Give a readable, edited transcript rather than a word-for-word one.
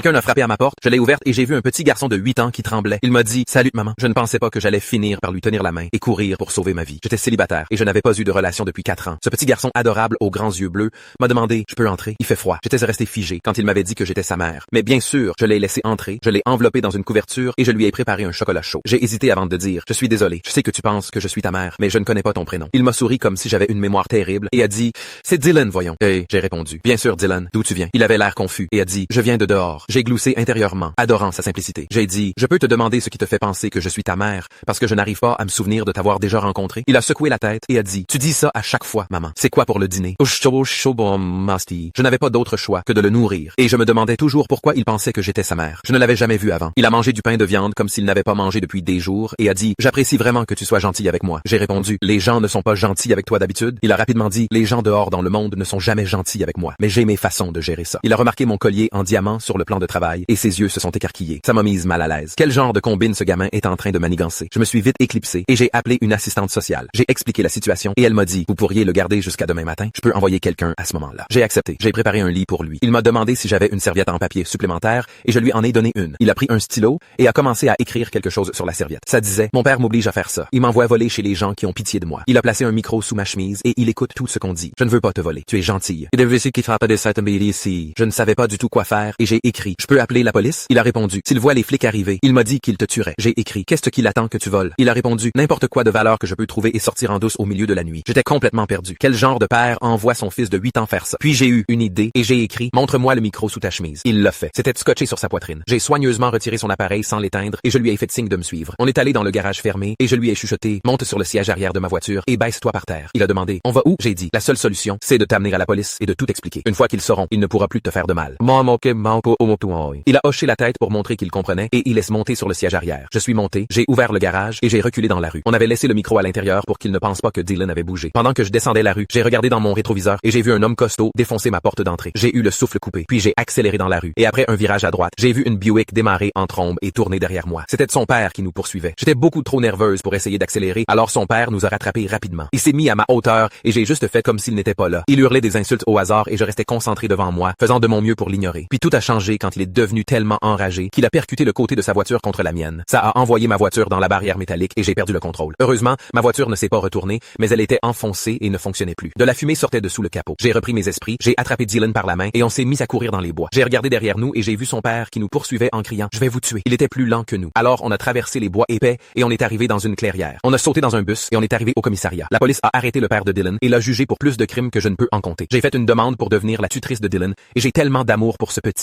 Quelqu'un a frappé à ma porte, je l'ai ouverte et j'ai vu un petit garçon de 8 ans qui tremblait. Il m'a dit « Salut maman ». Je ne pensais pas que j'allais finir par lui tenir la main et courir pour sauver ma vie. J'étais célibataire et je n'avais pas eu de relation depuis 4 ans. Ce petit garçon adorable aux grands yeux bleus m'a demandé « Je peux entrer ?» Il fait froid. J'étais resté figé quand il m'avait dit que j'étais sa mère. Mais bien sûr, je l'ai laissé entrer, je l'ai enveloppé dans une couverture et je lui ai préparé un chocolat chaud. J'ai hésité avant de dire « Je suis désolé, je sais que tu penses que je suis ta mère, mais je ne connais pas ton prénom. » Il m'a souri comme si j'avais une mémoire terrible et a dit « C'est Dylan, voyons. » Et j'ai répondu « Bien sûr, Dylan, d'où tu viens? » Il avait l'air confus et a dit « Je viens de dehors. » J'ai gloussé intérieurement, adorant sa simplicité. J'ai dit « Je peux te demander ce qui te fait penser que je suis ta mère parce que je n'arrive pas à me souvenir de t'avoir déjà rencontré? » Il a secoué la tête et a dit « Tu dis ça à chaque fois, maman. C'est quoi pour le dîner? » Je n'avais pas d'autre choix que de le nourrir et je me demandais toujours pourquoi il pensait que j'étais sa mère. Je ne l'avais jamais vu avant. Il a mangé du pain de viande comme s'il n'avait pas mangé depuis des jours et a dit « J'apprécie vraiment que tu sois gentil avec moi. » J'ai répondu « Les gens ne sont pas gentils avec toi d'habitude. » Il a rapidement dit « Les gens dehors dans le monde ne sont jamais gentils avec moi, mais j'ai mes façons de gérer ça. » Il a remarqué mon collier en diamant sur le plan de travail et ses yeux se sont écarquillés. Ça m'a mise mal à l'aise. Quel genre de combine ce gamin est en train de manigancer? Je me suis vite éclipsé et j'ai appelé une assistante sociale. J'ai expliqué la situation et elle m'a dit « Vous pourriez le garder jusqu'à demain matin? Je peux envoyer quelqu'un à ce moment-là. » J'ai accepté. J'ai préparé un lit pour lui. Il m'a demandé si j'avais une serviette en papier supplémentaire et je lui en ai donné une. Il a pris un stylo et a commencé à écrire quelque chose sur la serviette. Ça disait « Mon père m'oblige à faire ça. Il m'envoie voler chez les gens qui ont pitié de moi. » Il a placé un micro sous ma chemise et il écoute tout ce qu'on dit. Je ne veux pas te voler. Tu es gentille. Je ne savais pas du tout quoi faire et j'ai écrit « Je peux appeler la police? » Il a répondu « S'il voit les flics arriver, il m'a dit qu'il te tuerait. » J'ai écrit « Qu'est-ce qu'il attend que tu voles? » Il a répondu « N'importe quoi de valeur que je peux trouver et sortir en douce au milieu de la nuit. » J'étais complètement perdu. Quel genre de père envoie son fils de 8 ans faire ça? Puis j'ai eu une idée et j'ai écrit « Montre-moi le micro sous ta chemise. » Il l'a fait. C'était scotché sur sa poitrine. J'ai soigneusement retiré son appareil sans l'éteindre et je lui ai fait signe de me suivre. On est allé dans le garage fermé et je lui ai chuchoté « Monte sur le siège arrière de ma voiture et baisse-toi par terre. » Il a demandé « On va où? » J'ai dit « La seule solution, c'est de t'amener à la police et de tout expliquer. Une fois qu'ils sauront, il ne pourra plus te faire de mal. » Il a hoché la tête pour montrer qu'il comprenait et il laisse monter sur le siège arrière. Je suis monté, j'ai ouvert le garage et j'ai reculé dans la rue. On avait laissé le micro à l'intérieur pour qu'il ne pense pas que Dylan avait bougé. Pendant que je descendais la rue, j'ai regardé dans mon rétroviseur et j'ai vu un homme costaud défoncer ma porte d'entrée. J'ai eu le souffle coupé, puis j'ai accéléré dans la rue et après un virage à droite, j'ai vu une Buick démarrer en trombe et tourner derrière moi. C'était son père qui nous poursuivait. J'étais beaucoup trop nerveuse pour essayer d'accélérer, alors son père nous a rattrapés rapidement. Il s'est mis à ma hauteur et j'ai juste fait comme s'il n'était pas là. Il hurlait des insultes au hasard et je restais concentré devant moi, faisant de mon mieux pour l'ignorer. Puis tout a changé quand il est devenu tellement enragé qu'il a percuté le côté de sa voiture contre la mienne. Ça a envoyé ma voiture dans la barrière métallique et j'ai perdu le contrôle. Heureusement, ma voiture ne s'est pas retournée, mais elle était enfoncée et ne fonctionnait plus. De la fumée sortait dessous le capot. J'ai repris mes esprits, j'ai attrapé Dylan par la main et on s'est mis à courir dans les bois. J'ai regardé derrière nous et j'ai vu son père qui nous poursuivait en criant « Je vais vous tuer ». Il était plus lent que nous. Alors on a traversé les bois épais et on est arrivé dans une clairière. On a sauté dans un bus et on est arrivé au commissariat. La police a arrêté le père de Dylan et l'a jugé pour plus de crimes que je ne peux en compter. J'ai fait une demande pour devenir la tutrice de Dylan et j'ai tellement d'amour pour ce petit.